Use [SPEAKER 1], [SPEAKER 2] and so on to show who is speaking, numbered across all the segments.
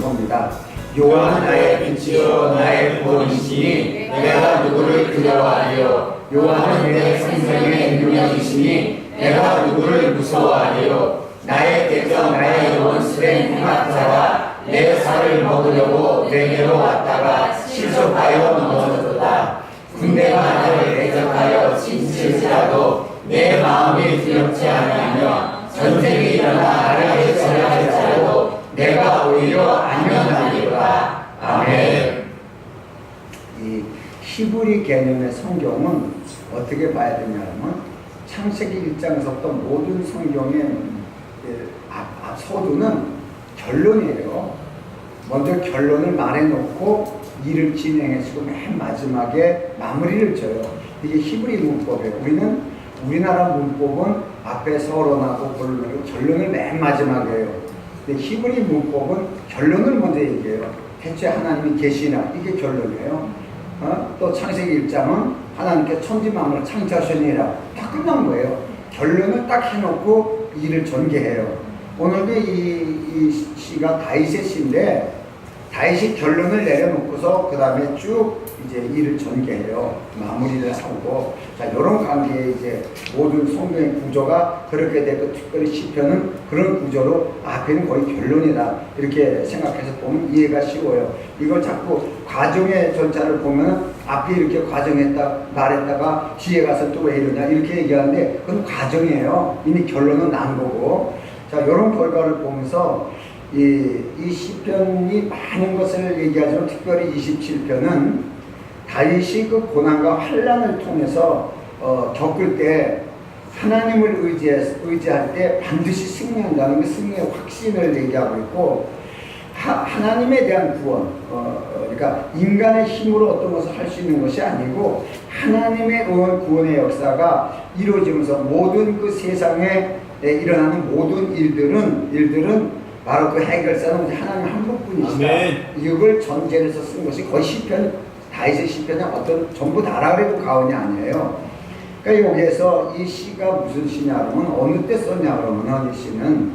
[SPEAKER 1] 봅니다.
[SPEAKER 2] 요한 나의 빛이요 나의 구원이시니 내가 누구를 두려워하리요. 요한은 내 생명의 능력이시니 내가 누구를 무서워하리요. 나의 대적 나의 원수된 흉악자가 내 살을 먹으려고 내게로 왔다가 실족하여 넘어졌도다. 군대가 나를 대적하여 침칠지라도 내 마음이 두렵지 아니하며 전쟁이 일어나 나를 해치려 할지라도 내가 오히려 안면하리로다. 아멘.
[SPEAKER 1] 이 히브리 개념의 성경은 어떻게 봐야 되냐면 창세기 1장에서부터 모든 성경의 서두는 결론이에요. 먼저 결론을 말해놓고 일을 진행해주고 맨 마지막에 마무리를 져요. 이게 히브리 문법이에요. 우리나라 문법은 앞에 서론하고 본론하고 결론을 맨 마지막에 해요. 근데 히브리 문법은 결론을 먼저 얘기해요. 대체 하나님이 계시나 이게 결론이에요. 또 창세기 1장은 하나님께 천지만물을 창조하시니라 다 끝난 거예요. 결론을 딱 해놓고 일을 전개해요. 오늘도 이 시가 다윗의 시인데 다윗이 결론을 내려놓고서 그 다음에 쭉 이제 일을 전개해요. 마무리를 하고. 자, 이런 관계에 이제 모든 성경의 구조가 그렇게 되고 특별히 시편은 그런 구조로 앞에는 거의 결론이다. 이렇게 생각해서 보면 이해가 쉬워요. 이걸 자꾸 과정의 절차를 보면 앞에 이렇게 과정했다, 말했다가 뒤에 가서 또 왜 이러냐 이렇게 얘기하는데 그건 과정이에요. 이미 결론은 난 거고. 자, 이런 결과를 보면서 이 시편이 많은 것을 얘기하지만 특별히 27편은 다윗이 그 고난과 환난을 통해서 겪을 때 하나님을 의지할 때 반드시 승리한다는 그 승리의 확신을 얘기하고 있고 하나님에 대한 구원, 그러니까 인간의 힘으로 어떤 것을 할 수 있는 것이 아니고 하나님의 의원 구원의 역사가 이루어지면서 모든 그 세상에 일어나는 모든 일들은 바로 그 해결사는 하나님 한 분뿐이시다. 이걸 전제로 해서 쓴 것이 거의 시편, 다윗의 시편의 어떤 전부 다라 그래도 과언이 아니에요. 그러니까 여기에서 이 시가 무슨 시냐 그러면 어느 때 썼냐 그러면 이 시는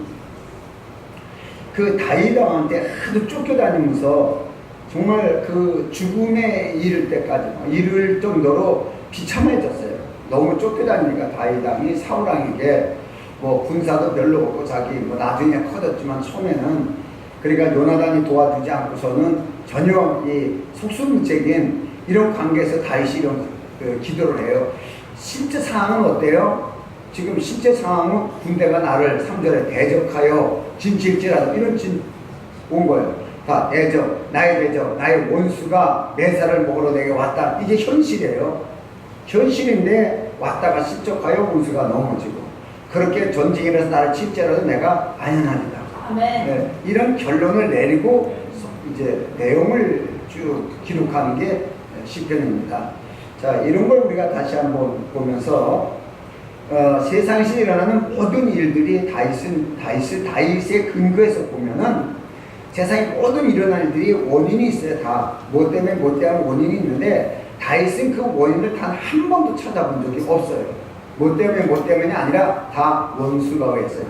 [SPEAKER 1] 그 다윗 왕한테 하도 쫓겨다니면서 정말 그 죽음에 이를 때까지 이를 정도로 비참해졌어요. 너무 쫓겨다니니까 다윗 왕이 사울 왕에게 뭐 군사도 별로 없고 자기 뭐 나중에 커졌지만 처음에는 그러니까 요나단이 도와주지 않고서는 전혀 이 속수무책인 이런 관계에서 다윗이 이런 기도를 해요. 실제 상황은 어때요? 지금 실제 상황은 군대가 나를 3절에 대적하여 진칠지라도 이런 온 거예요. 다 대적, 나의 대적, 나의 원수가 내 살을 먹으러 내게 왔다. 이게 현실이에요. 현실인데 왔다가 실족하여 원수가 넘어지고 그렇게 전쟁이라서 나를 칠지라도 내가 안연하리다. 네, 이런 결론을 내리고 이제 내용을 쭉 기록하는 게 시편입니다. 자, 이런 걸 우리가 다시 한번 보면서 세상에서 일어나는 모든 일들이 다윗의 근거에서 보면은 세상에 모든 일어나는 일들이 원인이 있어요. 다 뭐 때문에 원인이 있는데 다윗은 그 원인을 단 한 번도 찾아본 적이 없어요. 뭐 때문이 아니라 다 원수가 했어요.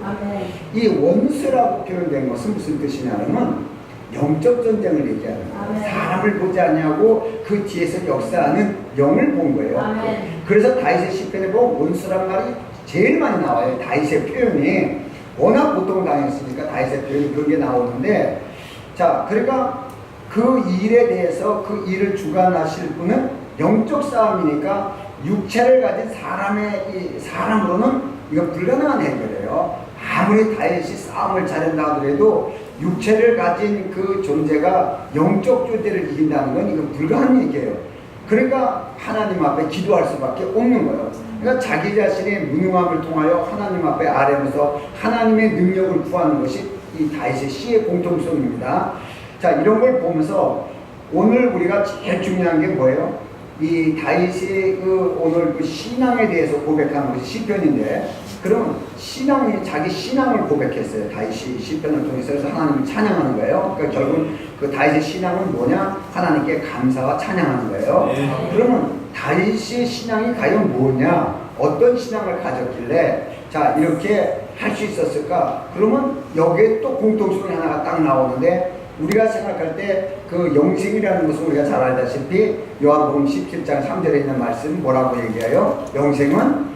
[SPEAKER 1] 이 원수라고 표현된 것은 무슨 뜻이냐면 영적 전쟁을 얘기하는 거예요. 사람을 보지 않냐고 그 뒤에서 역사하는 영을 본 거예요. 그래서 다윗의 시편에 보면 원수라는 말이 제일 많이 나와요. 다윗의 표현이 워낙 고통당했으니까 다윗의 표현이 그런 게 나오는데 자, 그러니까 그 일에 대해서 그 일을 주관하실 분은 영적 싸움이니까 육체를 가진 사람으로는 이건 불가능한 해결이에요. 아무리 다윗이 싸움을 잘한다 하더라도 육체를 가진 그 존재가 영적 존재를 이긴다는 건 이건 불가능한 얘기예요. 그러니까 하나님 앞에 기도할 수밖에 없는 거예요. 그러니까 자기 자신의 무능함을 통하여 하나님 앞에 아뢰면서 하나님의 능력을 구하는 것이 이 다윗의 시의 공통성입니다. 자, 이런 걸 보면서 오늘 우리가 제일 중요한 게 뭐예요? 이 다윗의 오늘 그 신앙에 대해서 고백하는 것이 시편인데, 그러면 자기 신앙을 고백했어요. 다윗이 시편을 통해서. 그래서 하나님을 찬양하는 거예요. 그러니까 결국 그 다윗의 신앙은 뭐냐? 하나님께 감사와 찬양하는 거예요. 그러면 다윗의 신앙이 과연 뭐냐? 어떤 신앙을 가졌길래 자 이렇게 할 수 있었을까? 그러면 여기에 또 공통성이 하나가 딱 나오는데 우리가 생각할 때 그 영생이라는 것은 우리가 잘 알다시피 요한복음 17장 3절에 있는 말씀 뭐라고 얘기해요? 영생은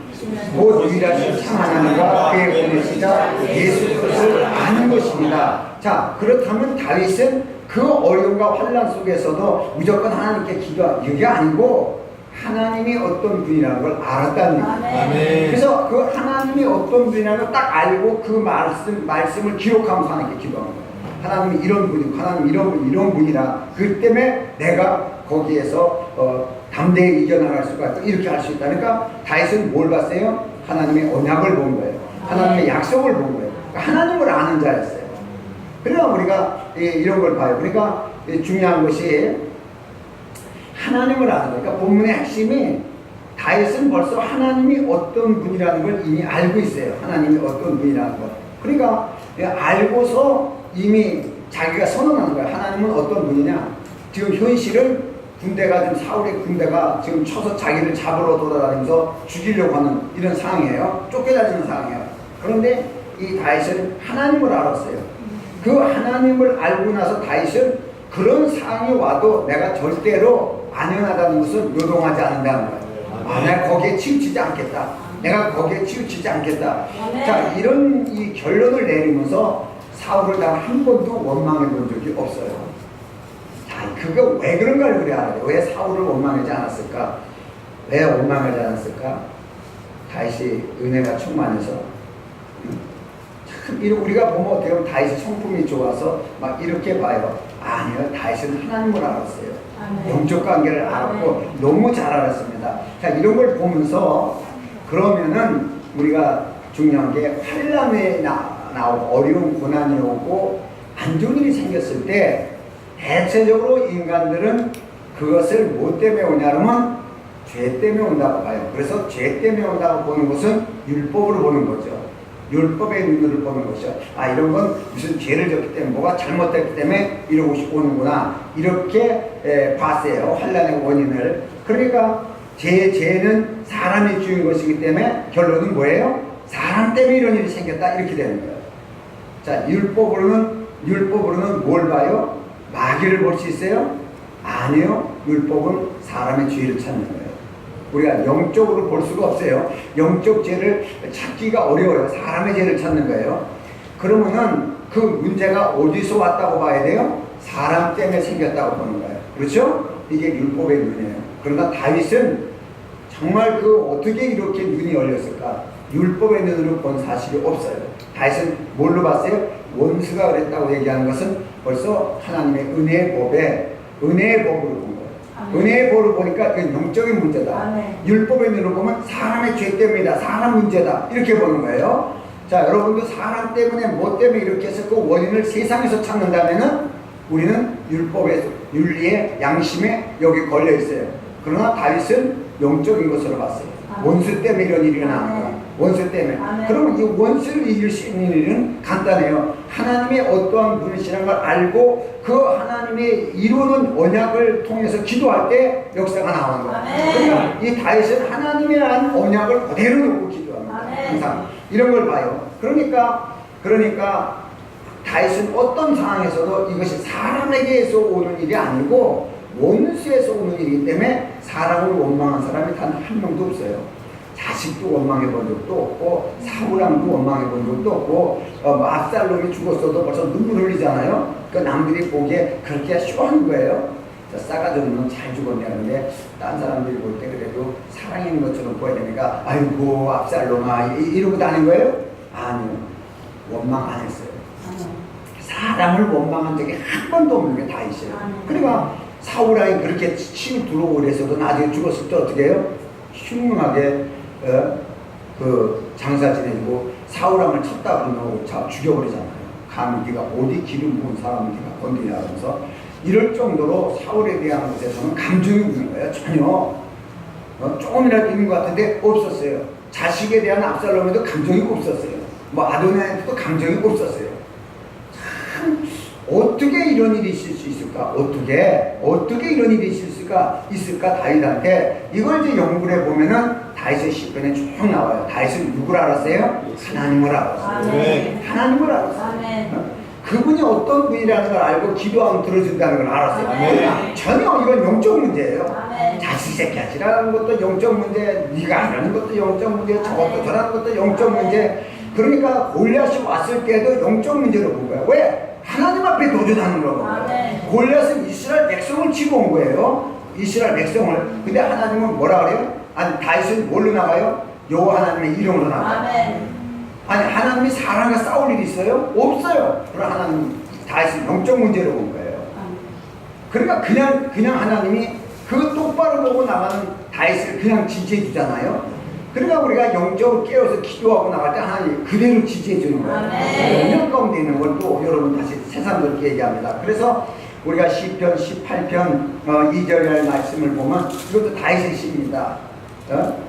[SPEAKER 1] 곧 유일하신 참 하나님과 그의 보내시자 예수 그리스도를 아는 것입니다. 자, 그렇다면 다윗은 그 어려움과 환난 속에서도 무조건 하나님께 기도하 이게 아니고 하나님이 어떤 분이라는 걸 알았다는 얘기예요. 그래서 그 하나님이 어떤 분이라는 걸 딱 알고 그 말씀을 기록하면서 하나님께 기도하는 거예요. 하나님이 이런 분이고 하나님 이런 분이라 그 때문에 내가 거기에서 담대히 이겨나갈 수가 있다. 이렇게 할 수 있다. 그러니까 다윗은 뭘 봤어요? 하나님의 언약을 본 거예요. 하나님의 약속을 본 거예요. 그러니까 하나님을 아는 자였어요. 그러니까 우리가 이런 걸 봐요. 그러니까 중요한 것이 하나님을 아는 거예요. 그러니까 본문의 핵심이 다윗은 벌써 하나님이 어떤 분이라는 걸 이미 알고 있어요. 하나님이 어떤 분이라는 걸. 그러니까 알고서 이미 자기가 선언하는 거예요. 하나님은 어떤 분이냐. 지금 현실은 군대가 지금 사울의 군대가 지금 쳐서 자기를 잡으러 돌아다니면서 죽이려고 하는 이런 상황이에요. 쫓겨다니는 상황이에요. 그런데 이 다윗은 하나님을 알았어요. 그 하나님을 알고 나서 다윗은 그런 상황이 와도 내가 절대로 안연하다는 것을 요동하지 않는다는 거예요. 내가 거기에 치우치지 않겠다. 내가 거기에 치우치지 않겠다. 자, 이런 이 결론을 내리면서 사울을 단 한 번도 원망해 본 적이 없어요. 자, 그거 왜 그런가를 그래 알아요. 왜 사울을 원망하지 않았을까? 왜 원망하지 않았을까? 다윗이 은혜가 충만해서 참 우리가 보면 어떻게 보면 다윗의 성품이 좋아서 막 이렇게 봐요. 아니요, 다윗은 하나님을 알았어요. 영적 관계를 알았고 너무 잘 알았습니다. 자, 이런 걸 보면서 그러면은 우리가 중요한 게 환난에 나오고 어려운 고난이 오고 안 좋은 일이 생겼을 때 대체적으로 인간들은 그것을 뭐 때문에 오냐면 죄 때문에 온다고 봐요. 그래서 죄 때문에 온다고 보는 것은 율법으로 보는 거죠. 율법의 눈으로 보는 것이죠. 이런 건 무슨 죄를 졌기 때문에 뭐가 잘못됐기 때문에 이러고 오는구나 이렇게 봤어요. 환난의 원인을. 그러니까 죄는 사람이 지은 것이기 때문에 결론은 뭐예요? 사람 때문에 이런 일이 생겼다 이렇게 되는 거예요. 자, 율법으로는 뭘 봐요? 마귀를 볼 수 있어요? 아니요. 율법은 사람의 죄를 찾는 거예요. 우리가 영적으로 볼 수가 없어요. 영적 죄를 찾기가 어려워요. 사람의 죄를 찾는 거예요. 그러면은 그 문제가 어디서 왔다고 봐야 돼요? 사람 때문에 생겼다고 보는 거예요. 그렇죠? 이게 율법의 눈이에요. 그러나 다윗은 정말 어떻게 이렇게 눈이 열렸을까? 율법의 눈으로 본 사실이 없어요. 다윗은 뭘로 봤어요? 원수가 그랬다고 얘기하는 것은 벌써 하나님의 은혜의 법으로 본 거예요. 은혜의 법을 보니까 그 영적인 문제다. 율법의 눈으로 보면 사람의 죄 때문이다. 사람 문제다. 이렇게 보는 거예요. 자, 여러분도 사람 때문에 뭐 때문에 이렇게 해서 그 원인을 세상에서 찾는다면은 우리는 율법의 윤리의 양심에 여기 걸려 있어요. 그러나 다윗은 영적인 것으로 봤어요. 원수 때문에 이런 일이 나는 거야. 원수 때문에. 그러면 이 원수를 이길 수 있는 일은 간단해요. 하나님의 어떠한 분이시라는 걸 알고 그 하나님의 이루는 언약을 통해서 기도할 때 역사가 나오는 거예요. 그러니까 이 다윗은 하나님의 한 언약을 그대로 놓고 기도합니다. 항상 이런 걸 봐요. 그러니까 다윗은 어떤 상황에서도 이것이 사람에게서 오는 일이 아니고 원수에서 오는 일이기 때문에 사람을 원망한 사람이 단 한 명도 없어요. 자식도 원망해 본 적도 없고 사울왕도 원망해 본 적도 없고 압살롬이 죽었어도 벌써 눈물 흘리잖아요. 그 남들이 보기에 그렇게 쇼한 거예요. 싸가지 없는 놈 잘 죽었네 하는데 딴 사람들이 볼 때 그래도 사랑인 것처럼 보여야 되니까 아이고 압살롬아 이러고 다닌 거예요? 아니요. 원망 안 했어요. 사람을 원망한 적이 한 번도 없는 게 다윗이에요. 그러니까 사울왕이 그렇게 치고 들어오고 그래서도 나중에 죽었을 때 어떻게 해요? 흉흉하게 그 장사 지내고 사울왕을 쳤다 그러면 죽여버리잖아요. 감히 네가 어디 기름 부은 사람을 네가 건드리냐 하면서 이럴 정도로 사울에 대한 것에서는 감정이 없는 거예요. 전혀 조금이라도 있는 것 같은데 없었어요. 자식에 대한 압살롬에도 감정이 없었어요. 아도니아에도 감정이 없었어요. 참 어떻게 이런 일이 있을 수 있을까? 어떻게 이런 일이 있을까? 다윗한테 이걸 이제 연구를 해보면은 다윗의 시편에 쭉 나와요. 다윗은 누구를 알았어요? 하나님을 알았어요. 하나님을 알았어요. 그분이 어떤 분이라는 걸 알고 기도하면 들어준다는 걸 알았어요.
[SPEAKER 2] 아멘.
[SPEAKER 1] 전혀 이건 영적 문제예요.
[SPEAKER 3] 아멘.
[SPEAKER 1] 자식 새끼 하시라는 것도 영적 문제, 네가 하라는 것도 영적 문제, 저것도 저라는 것도 영적 문제. 그러니까 골리앗이 왔을 때도 영적 문제로 본 거야. 왜? 하나님 앞에 도전하는 거거든요.
[SPEAKER 3] 아멘.
[SPEAKER 1] 골리앗은 이스라엘 백성을 치고 온 거예요. 이스라엘 백성을. 근데 하나님은 뭐라 그래요? 아니 다윗은 뭘로 나가요? 여호와 하나님의 이름으로 나가요.
[SPEAKER 3] 아멘.
[SPEAKER 1] 아니 하나님이 사람과 싸울 일이 있어요? 없어요. 그럼 하나님 다윗은 영적 문제로 본 거예요. 그러니까 그냥 하나님이 그 똑바로 보고 나가는 다윗을 그냥 지지해 주잖아요. 그러니까 우리가 영적으로 깨어서 기도하고 나갈 때 하나님 그대로 지지해 주는 거예요.
[SPEAKER 3] 아멘.
[SPEAKER 1] 영역 가운데 있는 걸 또 여러분 다시 새삼스럽게 얘기합니다. 그래서 우리가 시편 18편 2절의 말씀을 보면 이것도 다윗의 시입니다.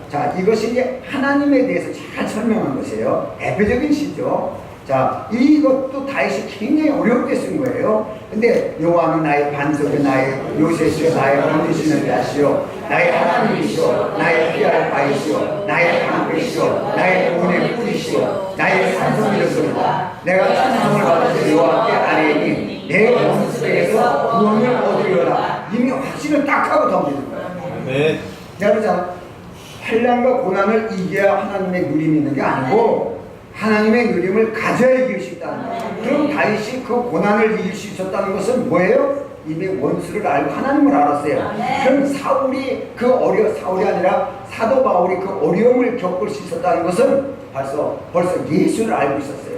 [SPEAKER 1] 자, 이것이 이제 하나님에 대해서 잘 설명한 것이에요. 대표적인 시죠. 자, 이것도 다윗이 굉장히 어렵게 쓴 거예요. 근데 여호와는 나의 반석이 나의 요새시요 나의 건지시는 자시요 나의 하나님이시요 나의 피할 바이시요 나의 방패시요 나의 구원의 뿌리시요 나의 산성이었습니다. 내가 찬송을 받아서 여호와께 아뢰니 내 원수에게서 구원을 얻으리라. 이미 확신을 딱 하고 덤비는 거예요.
[SPEAKER 2] 네.
[SPEAKER 1] 내가 그러잖아. 환난과 고난을 이겨야 하나님의 누림이 있는 게 아니고 하나님의 누림을 가져야 이길 수 있다는 거예요. 그럼 다윗이 그 고난을 이길 수 있었다는 것은 뭐예요? 이미 원수를 알고 하나님을 알았어요. 그럼 사울이 아니라 사도 바울이 그 어려움을 겪을 수 있었다는 것은 벌써 예수를 알고 있었어요.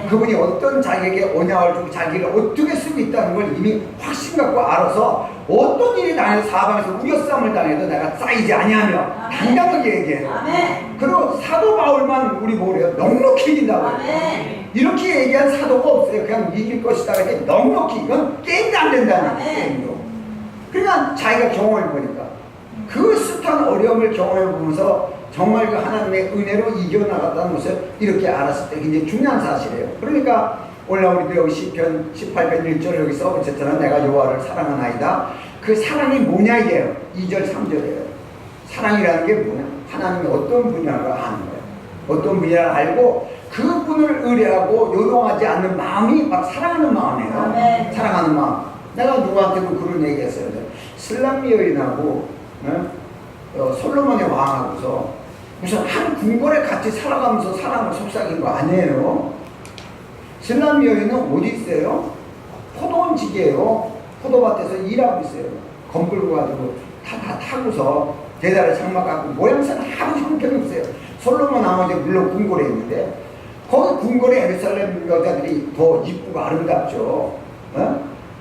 [SPEAKER 1] 그분이 어떤 자기에게 언약을 주고 자기를 어떻게 쓰고 있다는 걸 이미 확신 갖고 알아서 어떤 일이 당해도 사방에서 우겨싸움을 당해도 내가 쌓이지 아니하며 당당하게 얘기해요. 그리고 사도 바울만 우리 뭐래요? 넉넉히 이긴다고 해요. 이렇게 얘기한 사도가 없어요. 그냥 이길 것이다. 이렇게 넉넉히 이건 게임도 안 된다는 거예요. 게임도. 그러니까 자기가 경험해 보니까 그 숱한 어려움을 경험해 보면서 정말 그 하나님의 은혜로 이겨나갔다는 것을 이렇게 알았을 때 굉장히 중요한 사실이에요. 그러니까 원래 우리도 여기 시편 18편 1절 여기 써붙였잖아. 내가 여호와를 사랑하나이다. 그 사랑이 뭐냐 이게요. 2절 3절이에요. 사랑이라는 게 뭐냐? 하나님이 어떤 분이라는 걸 아는 거예요. 어떤 분이라는 걸 알고 그분을 의뢰하고 요동하지 않는 마음이 막 사랑하는 마음이에요. 사랑하는 마음. 내가 누구한테도 그런 얘기했어요. 슬람미 여인하고 솔로몬의 왕하고서 무슨 한 궁궐에 같이 살아가면서 사랑을 속삭인 거 아니에요. 슬람미 여인은 어디 있어요? 포도원지기예요. 포도밭에서 일하고 있어요. 검 끌고 가지고 다 타고서 대다리 장막 갖고 모양새는 아무 형편없어요. 솔로몬 왕은 물론 궁궐에 있는데 거기 궁궐에 예루살렘 여자들이 더 이쁘고 아름답죠.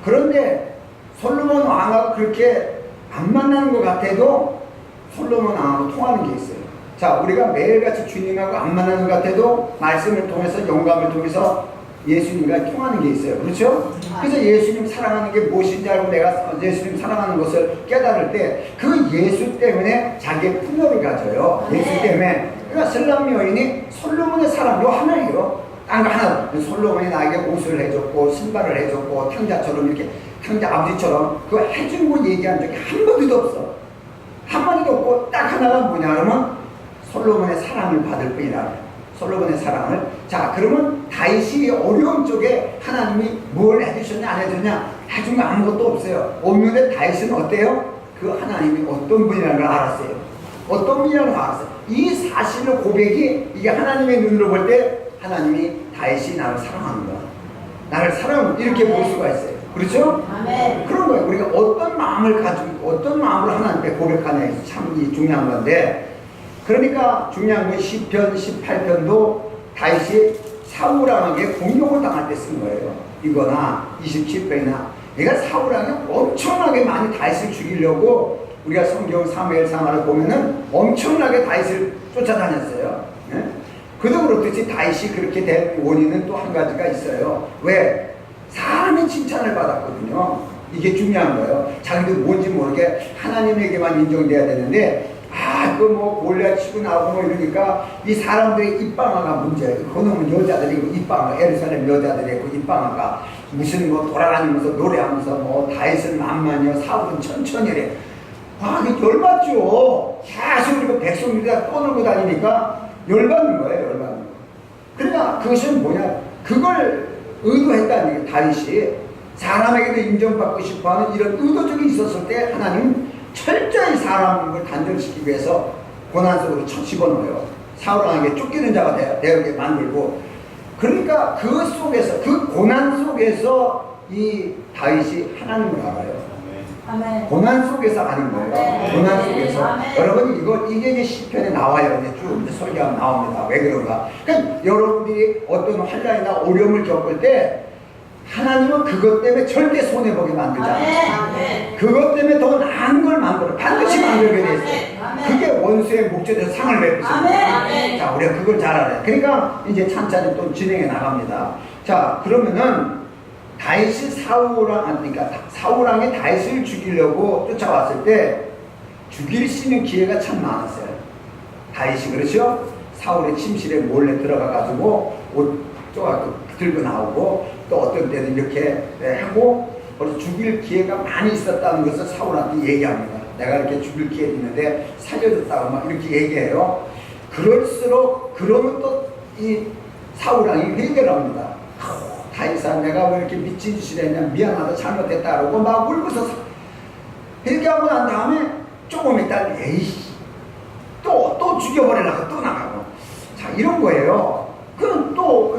[SPEAKER 1] 그런데 솔로몬 왕하고 그렇게 안 만나는 것 같아도 솔로몬 왕하고 통하는 게 있어요. 자, 우리가 매일같이 주님하고 안 만나는 것 같아도 말씀을 통해서 영감을 통해서 예수님과 통하는 게 있어요. 그렇죠? 그래서 예수님 사랑하는 게 무엇인지 알고 내가 예수님 사랑하는 것을 깨달을 때 그 예수 때문에 자기의 풍요를 가져요. 예수 때문에. 그러니까 슬람미 여인이 솔로몬의 사랑도 하나예요. 딴 거 하나. 솔로몬이 나에게 옷을 해줬고 신발을 해줬고 탕자처럼 이렇게 탕자 아버지처럼 그거 해준 거 얘기한 적이 한 번도 없어. 한마디도 없고 딱 하나가 뭐냐 그러면 솔로몬의 사랑을 받을 뿐이라. 솔로몬의 사랑을. 자, 그러면 다윗이 어려운 쪽에 하나님이 뭘 해주셨냐 안 해줬냐 해준 거 아무것도 없어요. 없는데 다윗은 어때요? 그 하나님이 어떤 분이라는 걸 알았어요. 어떤 분이라는 걸 알았어요. 이 사실의 고백이 이게 하나님의 눈으로 볼 때 하나님이 다윗이 나를 사랑하는 거야. 나를 사랑하는 이렇게 볼 수가 있어요. 그렇죠?
[SPEAKER 3] 아멘.
[SPEAKER 1] 그런 거예요. 우리가 어떤 마음을 가지고 어떤 마음으로 하나님께 고백하냐 참 중요한 건데, 그러니까 중요한 건 시편 18편도 다윗이 사울왕에게 공격을 당할 때 쓴 거예요. 이거나 27편이나 내가 사울왕이 엄청나게 많이 다윗을 죽이려고 우리가 성경 사무엘상하를 보면은 엄청나게 다윗을 쫓아다녔어요. 네? 그도 그렇듯이 다윗이 그렇게 된 원인은 또 한 가지가 있어요. 왜? 사람의 칭찬을 받았거든요. 이게 중요한 거예요. 자기도 뭔지 모르게 하나님에게만 인정돼야 되는데 그 뭐 골리앗 치고 나오고 뭐 이러니까 이 사람들의 입방아가 문제예요. 그놈은 여자들이고 입방아, 예루살렘 여자들이 있고 입방아가 무슨 뭐 돌아다니면서 노래하면서 뭐 다윗은 만만이요 사울은 천천히래. 이게 열받죠. 계속 우리가 백성들이 떠들고 다니니까 열받는 거예요. 열받는 거. 그러니까 그것은 뭐냐? 그걸 의도했다는 얘기예요. 다윗이 사람에게도 인정받고 싶어하는 이런 의도적이 있었을 때 하나님 철저히 사람을 단절시키기 위해서 고난 속으로 쳐 집어넣어요. 사울왕에게 쫓기는 자가 되게 만들고, 그러니까 그 속에서, 그 고난 속에서 이 다윗이 하나님을 알아요.
[SPEAKER 3] 아멘.
[SPEAKER 1] 고난 속에서 아는 거예요.
[SPEAKER 3] 아멘.
[SPEAKER 1] 고난 속에서.
[SPEAKER 3] 아멘.
[SPEAKER 1] 여러분, 이게 이제 시편에 나와요. 이제 쭉 이제 설교하면 나옵니다. 왜 그런가? 그러니까 여러분들이 어떤 환란이나 어려움을 겪을 때 하나님은 그것 때문에 절대 손해보게 만들잖아요.
[SPEAKER 3] 아멘.
[SPEAKER 1] 그것 때문에 더 나은 걸 만들어. 반드시 만들게 돼 있어요.
[SPEAKER 3] 아멘.
[SPEAKER 1] 그게 원수의 목적에서 상을 베푸십니다.
[SPEAKER 3] 아멘.
[SPEAKER 1] 자, 우리가 그걸 잘 알아요. 그러니까 이제 찬찬히 또 진행해 나갑니다. 자, 그러면은 다윗이 사울왕이 다윗을 죽이려고 쫓아왔을 때 죽일 수 있는 기회가 참 많았어요. 다윗이 그렇죠? 사울의 침실에 몰래 들어가가지고 옷 쪼가지고 들고 나오고, 또 어떤 때는 이렇게 하고, 그래서 죽일 기회가 많이 있었다는 것을 사울한테 얘기합니다. 내가 이렇게 죽일 기회가 있는데 살려줬다고 막 이렇게 얘기해요. 그럴수록, 그러면 또 이 사울왕이 회개를 합니다. 다윗아, 내가 왜 이렇게 미친 짓을 했냐, 미안하다, 잘못했다 그러고 막 울고서 회개하고 난 다음에 조금 있다, 에이씨, 또 죽여버리려고 또 나가고. 자, 이런 거예요. 그럼 또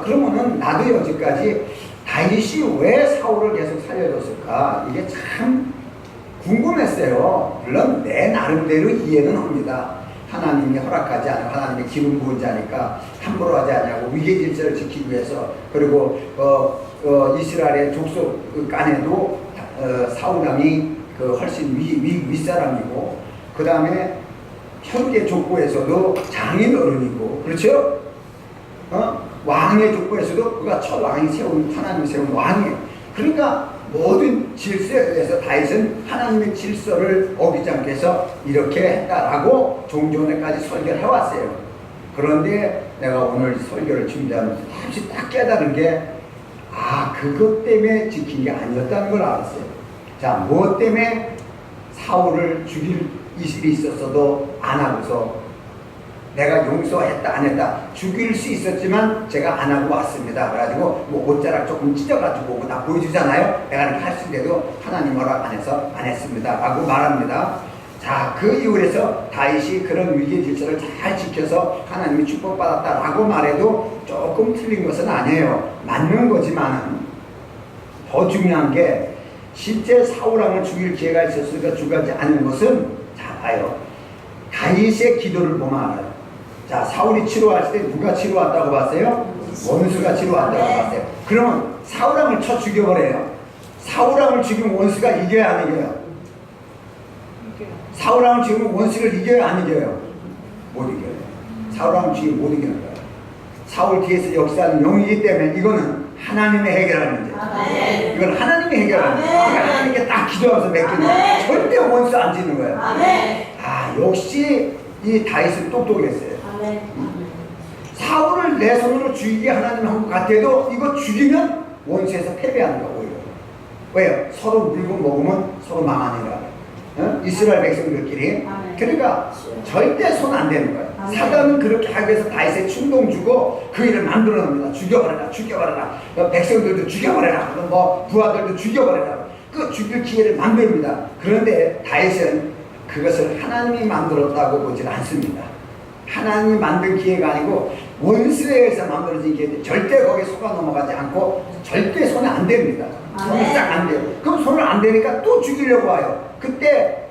[SPEAKER 1] 그러면은 나도 여지까지 다윗이 왜 사울을 계속 살려줬을까? 이게 참 궁금했어요. 물론 내 나름대로 이해는 합니다. 하나님이 허락하지 않고 하나님의 기름 부은 자니까 함부로 하지 않냐고, 위계 질서를 지키기 위해서. 그리고 이스라엘의 족속 간에도 사울왕이 훨씬 윗사람이고, 그 다음에 현재 족보에서도 장인 어른이고, 그렇죠? 왕의 족보에서도 그가 첫 왕이 하나님이 세운 왕이에요. 그러니까 모든 질서에 의해서 다윗은 하나님의 질서를 어기지 않게 해서 이렇게 했다라고 종전에까지 설교를 해왔어요. 그런데 내가 오늘 설교를 준비하면서 다시 딱 깨달은 게, 그것 때문에 지킨 게 아니었다는 걸 알았어요. 자, 무엇 때문에 사울을 죽일 일이 있었어도 안 하고서 내가 용서했다 안 했다, 죽일 수 있었지만 제가 안 하고 왔습니다. 그래가지고 뭐 옷자락 조금 찢어가지고 다 보여주잖아요. 내가 이렇게 할 수 있는데도 하나님 허락 안 해서 안 했습니다 라고 말합니다. 자, 그 이후에서 다윗이 그런 위계 질서를 잘 지켜서 하나님이 축복받았다라고 말해도 조금 틀린 것은 아니에요. 맞는 거지만은 더 중요한 게, 실제 사울왕을 죽일 기회가 있었으니까 죽지 않은 것은, 자, 봐요. 다윗의 기도를 보면 알아요. 자, 사울이 치러왔을 때 누가 치러왔다고 봤어요? 원수가 치러왔다고 봤어요. 그러면 사울왕을 쳐 죽여버려요. 사울왕을 죽이면 원수가 이겨야 안 이겨요? 사울왕을 죽이면 원수를 이겨야 안 이겨요? 못 이겨요. 사울왕을 죽이면 못 이기는 거예요. 사울 뒤에서 역사하는 영이기 때문에 이거는 하나님의 해결하는 문제. 이건 하나님이 해결하는 문제. 하나님께 딱 기도하면서 맡기는 거예요. 절대 원수 안 짓는 거예요. 역시 이 다윗은 똑똑했어요. 사울을 내 손으로 죽이게 하나님 한 것 같아도 이거 죽이면 원수에서 패배하는 거고. 왜요? 서로 물고 먹으면 서로 망하니라. 이스라엘 백성들끼리. 그러니까 절대 손 안 대는 거예요. 사단은 그렇게 하기 위해서 다윗에 충동 주고 그 일을 만들어 놉니다. 죽여버려라. 백성들도 죽여버려라. 뭐 부하들도 죽여버려라. 그 죽일 기회를 만듭니다. 그런데 다윗은 그것을 하나님이 만들었다고 보질 않습니다. 하나님이 만든 기회가 아니고 원수에 의해서 만들어진 기회인데 절대 거기에 속아 넘어가지 않고 절대 손에 안 댑니다. 손이 딱 안 돼요. 그럼 손을 안 대니까 또 죽이려고 와요. 그때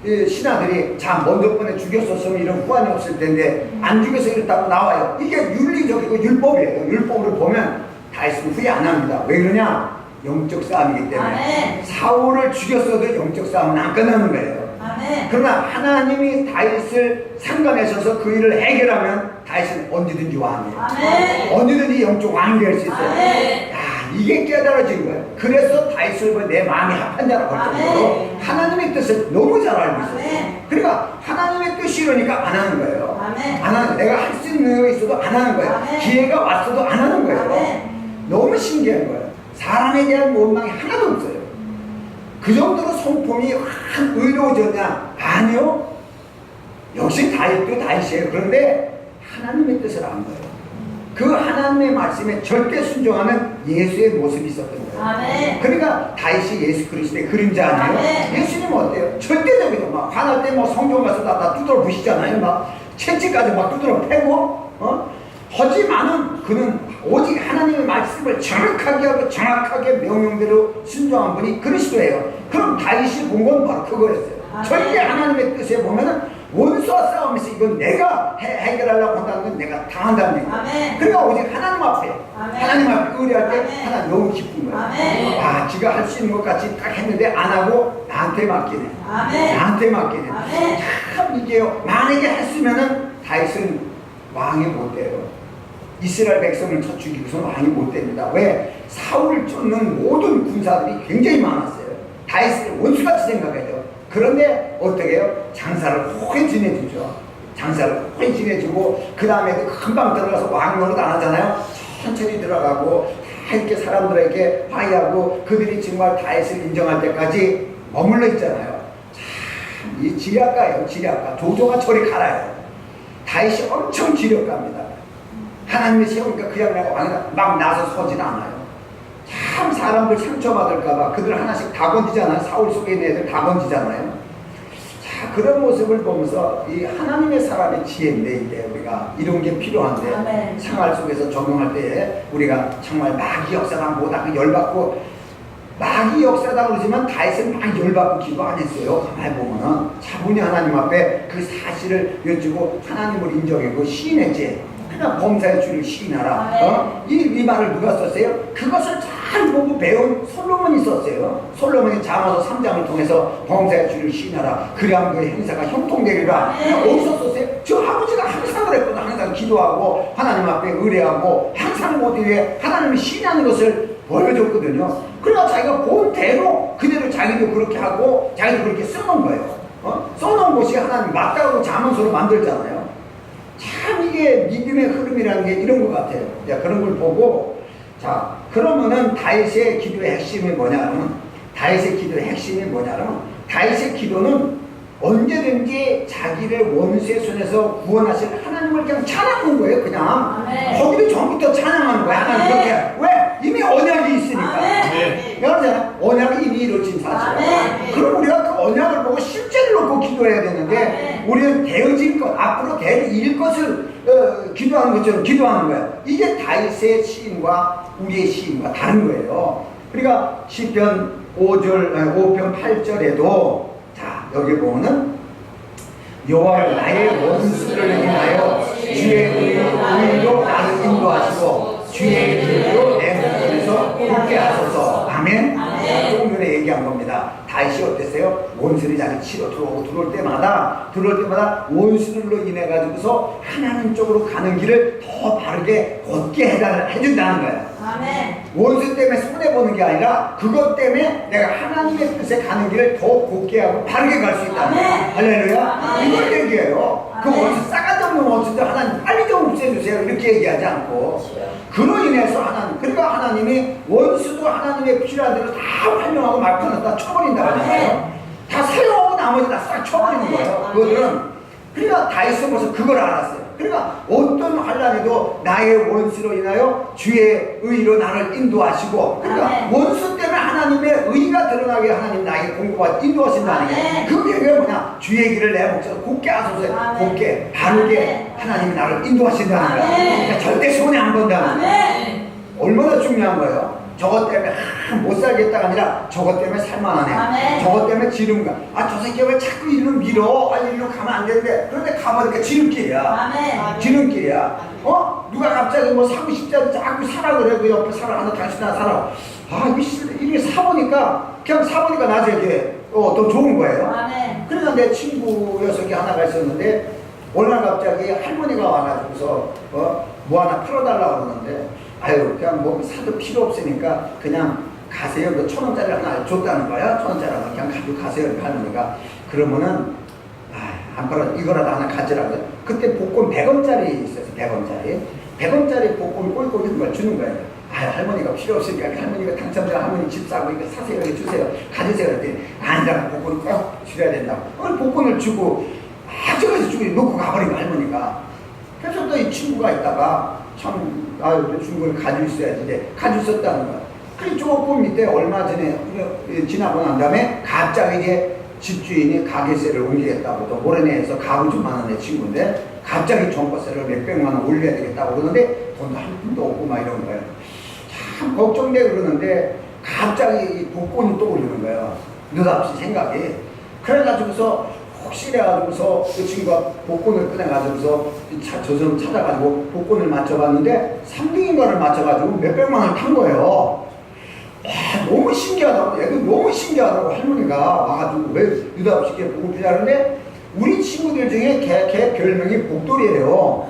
[SPEAKER 1] 신하들이 자, 먼저 번에 죽였었으면 이런 후환이 없을 텐데 안 죽여서 이렇다고 나와요. 이게 윤리적이고 율법이에요. 율법으로 보면 다윗은 후회 안 합니다. 왜 그러냐? 영적 싸움이기 때문에. 사울을 죽였어도 영적 싸움은 안 끝나는 거예요. 그러나 하나님이 다윗을 상관하셔서 그 일을 해결하면 다윗은 언제든지 왕이에요. 언제든지 영적 왕이 될 수 있어요. 이게 깨달아진 거예요. 그래서 다윗을 내 마음이 합한 자라고 할 정도로 하나님의 뜻을 너무 잘 알고 있었어요. 그러니까 하나님의 뜻이 이러니까 안 하는 거예요. 안 하는, 내가 할 수 있는 거 있어도 안 하는 거예요. 기회가 왔어도 안 하는 거예요. 너무 신기한 거예요. 사람에 대한 원망이 하나도 없어요. 그 정도로 성품이 확 의로워졌냐? 아니요. 역시 다윗도 다윗이에요. 그런데 하나님의 뜻을 안 거예요. 그 하나님의 말씀에 절대 순종하는 예수의 모습이 있었던 거예요.
[SPEAKER 3] 아멘.
[SPEAKER 1] 그러니까 다윗이 예수 그리스도의 그림자 아니에요?
[SPEAKER 3] 아멘.
[SPEAKER 1] 예수님은 어때요? 절대적으로 막 화날 때 뭐 성경 가서 다 두드러 부시잖아요. 막 채찍까지 막 두드러 패고, 하지만은 그는 오직 하나님의 말씀을 정확하게 하고 정확하게 명령대로 순종한 분이 그리스도예요. 그럼 다윗이 본 건 바로 그거였어요.
[SPEAKER 3] 아멘.
[SPEAKER 1] 절대 하나님의 뜻에 보면은 원수와 싸우면서 이건 내가 해결하려고 한다는 건 내가 당한다는 얘기예요.
[SPEAKER 3] 아멘.
[SPEAKER 1] 그러니까 오직 하나님 앞에
[SPEAKER 3] 아멘.
[SPEAKER 1] 하나님 앞에 의뢰할 때
[SPEAKER 3] 아멘.
[SPEAKER 1] 하나님 너무 기쁜 거예요.
[SPEAKER 3] 아멘.
[SPEAKER 1] 아, 지가 할 수 있는 것 같이 딱 했는데 안 하고 나한테 맡기네.
[SPEAKER 3] 아멘.
[SPEAKER 1] 나한테 맡기네.
[SPEAKER 3] 아멘.
[SPEAKER 1] 참 이게요. 만약에 했으면은 다윗은 왕이 못 돼요. 이스라엘 백성을 쳐 죽이고서 왕이 못 됩니다. 왜? 사울을 쫓는 모든 군사들이 굉장히 많았어요. 다윗을 원수같이 생각해요. 그런데 어떻게 해요? 장사를 호해 지내주죠. 장사를 호해 지내주고 그 다음에 금방 들어가서 왕 노릇 안 하잖아요. 천천히 들어가고 다 이렇게 사람들에게 화해하고 그들이 정말 다윗을 인정할 때까지 머물러 있잖아요. 참 이 지략가예요. 지략가. 조조가 저리 갈아요. 다윗이 엄청 지략가입니다. 하나님이 세우니까 그냥 내가 왕이다 막 나서 서진 않아요. 참 사람들 상처받을까봐 그들 하나씩 다 건지잖아요. 사울 속에 있는 애들 다 건지잖아요. 자, 그런 모습을 보면서 이 하나님의 사람의 지혜인데 이게 우리가 이런 게 필요한데
[SPEAKER 3] 아멘.
[SPEAKER 1] 생활 속에서 적용할 때 우리가 정말 마귀 역사랑 뭐다 열받고 마귀 역사다 그러지만 다윗은 막 열받고 기도 안 했어요. 가만히 보면은 차분히 하나님 앞에 그 사실을 여쭈고 하나님을 인정하고 시인했지. 그냥 범사의 주를 시인하라. 이 말을 누가 썼어요? 그것을 잘 보고 배운 솔로몬이 썼어요. 솔로몬이 잠언서 3장을 통해서 범사의 주를 시인하라. 그리하면 그 행사가 형통되리라. 어디서 썼어요? 저 아버지가 항상 그랬거든. 항상 기도하고 하나님 앞에 의뢰하고 항상 어디에 하나님을 시인하는 것을 보여줬거든요. 그러니까 자기가 본 대로 그대로 자기도 그렇게 하고 자기도 그렇게 써놓은 거예요. 써놓은 것이 하나님 맞다고 잠언서로 만들잖아요. 참 이게 믿음의 흐름이라는 게 이런 것 같아요. 자, 그런 걸 보고 자 그러면은 다윗의 기도의 핵심이 뭐냐면 다윗의 기도의 핵심이 뭐냐면 다윗의 기도는 언제든지 자기를 원수의 손에서 구원하실 하나님을 그냥 찬양하는 거예요. 그냥 거기도 전부터 찬양하는 거야. 하나님 그렇게 왜? 이미 언약이 있으니까. 그러잖아. 언약이 이미 이루어진 사실이야. 그럼 우리가 그 언약을 보고 실제를 놓고 기도해야 되는데 우리는 되어질 것, 앞으로 될 것을 기도하는 것처럼 기도하는 거야. 이게 다윗의 시인과 우리의 시인과 다른 거예요. 그러니까 시편 5편 8절에도 자 여기 보면은 여호와를 나의 원수를 인하여 주의 의로 나를 인도하시고 주의 길로 내 목전에서 걷게 하소서. 아멘. 조금 전에 얘기한 겁니다. 다윗이 어땠어요? 원수들이 자기 치러 들어올 때마다 원수들로 인해 가지고서 하나님 쪽으로 가는 길을 더 바르게 걷게 해준다는 거예요.
[SPEAKER 3] 아멘.
[SPEAKER 1] 원수 때문에 손해보는 게 아니라 그것 때문에 내가 하나님의 뜻에 가는 길을 더 곱게 하고 바르게 갈 수 있다는 거예요. 할렐루야. 이걸 얘기해요. 그 원수 싸가지 없는 원수들 하나님 빨리 좀 없애주세요 이렇게 얘기하지 않고 그로 인해서 하나님 그러니까 하나님이 원수도 하나님의 필요한 대로 다 활용하고 말편을 다 쳐버린다고 하잖아요. 다 사용하고 나머지 다 싹 쳐버리는 거예요. 그거들은 그러니까 다윗은 벌써 그걸 알았어요. 그러니까 어떤 환난에도 나의 원수로 인하여 주의 의로 나를 인도하시고 그러니까 원수 때문에 하나님의 의가 드러나게 하나님 나에게 공부가 인도하신다는 게 그게 뭐냐 주의 길을 내 목적으로 곱게 하소서 곱게 바르게 하나님이 나를 인도하신다는 거야. 그러니까 절대 손해 안 본다는 거야. 얼마나 중요한 거예요. 저것 때문에 못 살겠다가 아니라 저것 때문에 살만하네. 저것 때문에 지름가. 저 새끼가 왜 자꾸 일로 밀어? 일로 가면 안 되는데. 그런데 가보니까 지름길이야. 지름길이야. 누가 갑자기 뭐 사고 싶다고 자꾸 사라 그래. 그 옆에 사라 하나 당신 하나 사라. 이게 사보니까 그냥 사보니까 나중에 더 좋은 거예요. 그래서 내 친구 녀석이 하나가 있었는데 얼마 갑자기 할머니가 와가지고서 뭐 하나 팔아달라고 그러는데 그냥 뭐 사도 필요 없으니까 그냥 가세요. 그 1,000원짜리 하나 줬다는 거야. 1,000원짜리 하나 그냥 가지고 가세요. 할머니가. 그러면은 안 팔아 이거라도 하나 가지라고. 그때 복권 100원짜리 있었어. 100원짜리 복권 꼴꼴 있는 걸 주는 거예요. 할머니가 필요 없으니까 할머니가 당첨자 할머니 집 사고 이거 사세요. 이거 주세요. 가지세요. 그랬더니 아니라 복권을 꼭 주셔야 된다고. 복권을 주고 저기서 주고 놓고 가버린 거 할머니가. 그래서 또 이 친구가 있다가 참, 아유, 중국을 가지고 있어야지. 이제 가지고 있었다는 거야. 그 조금 밑에 얼마 전에 지나고 난 다음에 갑자기 이제 집주인이 가게세를 옮기겠다고 또 모래내에서 가구 좀 많은 애 친구인데 갑자기 종부세를 몇백만 원 올려야 되겠다고 그러는데 돈도 한 푼도 없고 막 이런 거예요. 참 걱정돼 그러는데 갑자기 복권이 또 오르는 거예요. 느닷없이 생각이. 그래가지고서 혹시 그래가지고서 그 친구가 복권을 꺼내가지고서 저 사람 찾아가지고 복권을 맞춰봤는데 3등인가를 맞춰가지고 몇백만 원을 탄 거예요. 너무 신기하다고, 애들 너무 신기하다고 할머니가 와가지고 왜 느닷없이 이렇게 보고 피자는데 우리 친구들 중에 걔 별명이 복돌이에요.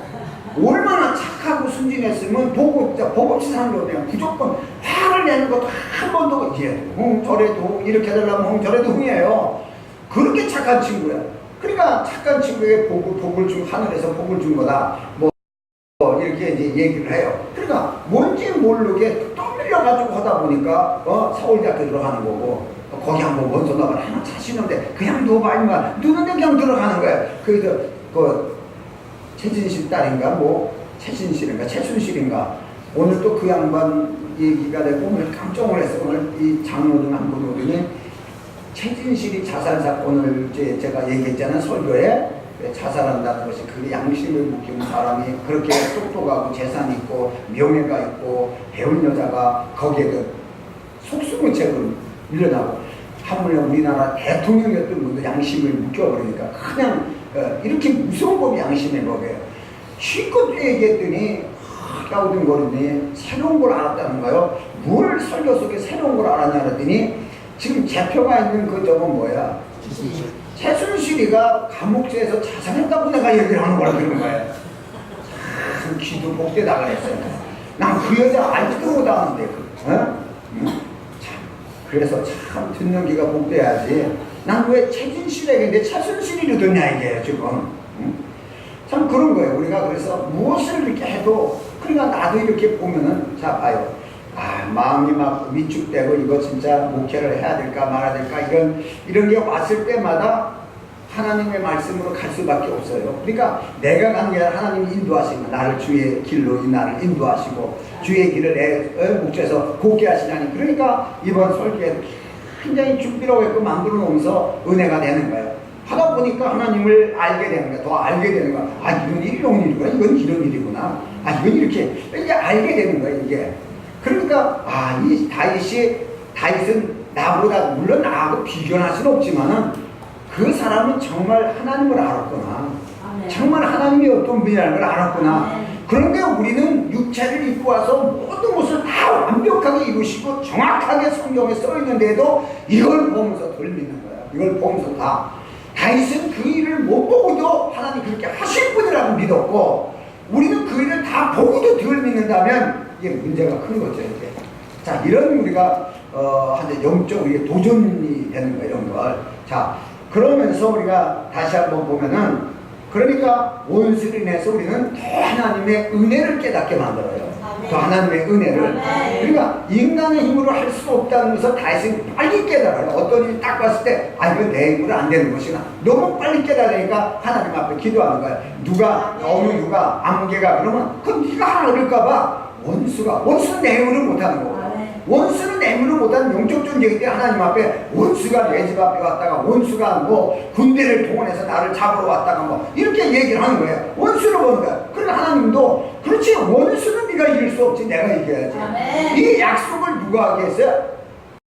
[SPEAKER 1] 얼마나 착하고 순진했으면 보고치 사는 거 그냥 무조건 화를 내는 것도 한 번도 이제 저래도 이렇게 해달라면 저래도 흥이에요. 그렇게 착한 친구야. 그러니까 착한 친구에게 복을 준 하늘에서 복을 준 거다. 뭐 이렇게 이제 얘기를 해요. 그러니까 뭔지 모르게 떠밀려가지고 하다 보니까 서울대학교 들어가는 거고 거기 한번 원서 넣으면 하나 차시는데 그냥 누워봐 임마 누는데 그냥 들어가는 거야. 그 최진실 딸인가 뭐 최순실인가 오늘 또 그 양반 얘기가 되고 오늘 깜짝 놀랐어. 오늘 이 장로님 한 분 오더니 최진실이 자살 사건을 제가 얘기했잖아요. 설교에 자살한다는 것이 그 양심을 묵히는 사람이 그렇게 똑똑하고 재산이 있고 명예가 있고 배운 여자가 거기에 그 속수무책을 밀려나고 하물며 우리나라 대통령이었던 분도 양심을 묵혀버리니까 그냥 이렇게 무서운 법이 양심의 법이에요. 실컷 얘기했더니 까우둥거리더니 새로운 걸 알았다는 거예요. 뭘 설교 속에 새로운 걸 알았냐 그랬더니 지금 제표가 있는 그 저건 뭐야? 최순실이가 감옥제에서 자살했다고 내가 얘기를 하는 거라 그런 거예요. 참 기도 복되다 그랬어요. 난 그 여자 알지도 못하는데 참 그래서 참 듣는 귀가 복돼야지. 난 왜 최진실에게 최순실이를 듣냐 이게 지금. 참 그런 거예요. 우리가 그래서 무엇을 이렇게 해도 그러니까 나도 이렇게 보면은 자 봐요. 마음이 막 위축되고 이거 진짜 목회를 해야 될까 말아야 될까 이런 게 왔을 때마다 하나님의 말씀으로 갈 수밖에 없어요. 그러니까 내가 가는 게 아니라 하나님이 인도하시면 나를 주의 길로 나를 인도하시고 주의 길을 내 목적에서 곱게 하시냐니. 그러니까 이번 설교에 굉장히 준비라고 했고 만들어 놓으면서 은혜가 되는 거예요. 하다 보니까 하나님을 알게 되는 거야. 더 알게 되는 거야. 이건 이런 일이구나. 이건 이런 일이구나. 이건 이렇게 알게 되는 거야 이게. 그러니까 이 다윗은 나보다 물론 나하고 비교할 수는 없지만은 그 사람은 정말 하나님을 알았구나. 정말 하나님이 어떤 분이라는 걸 알았구나. 그런데 우리는 육체를 입고 와서 모든 것을 다 완벽하게 이루시고 정확하게 성경에 써 있는데도 이걸 보면서 덜 믿는 거야. 이걸 보면서 다윗은 그 일을 못 보고도 하나님 그렇게 하실 분이라고 믿었고 우리는 그 일을 다 보고도 덜 믿는다면 이게 문제가 큰 거죠, 이제. 자, 이런 우리가, 영적 우리의 도전이 되는 거예요, 이런 걸. 자, 그러면서 우리가 다시 한번 보면은, 그러니까 원수를 인해서 우리는 더 하나님의 은혜를 깨닫게 만들어요. 더 하나님의 은혜를. 그러니까 인간의 힘으로 할 수 없다는 것을 다윗은 빨리 깨달아요. 어떤 일이 딱 봤을 때, 이건 내 힘으로 안 되는 것이구나. 너무 빨리 깨달으니까 하나님 앞에 기도하는 거야. 어느 누가, 암개가 그러면, 그럼 네가 하나 얻을까봐. 원수는 내 힘으로 못하는 거고 원수는 내 힘으로 못하는 영적 존재이기 때문에 하나님 앞에 원수가 내 집 앞에 왔다가 원수가 뭐 군대를 동원해서 나를 잡으러 왔다가 뭐 이렇게 얘기를 하는 거예요. 원수를 보는 거야. 그러니까 하나님도 그렇지 원수는 네가 이길 수 없지 내가 이겨야지. 이 약속을 누가 하게 했어요?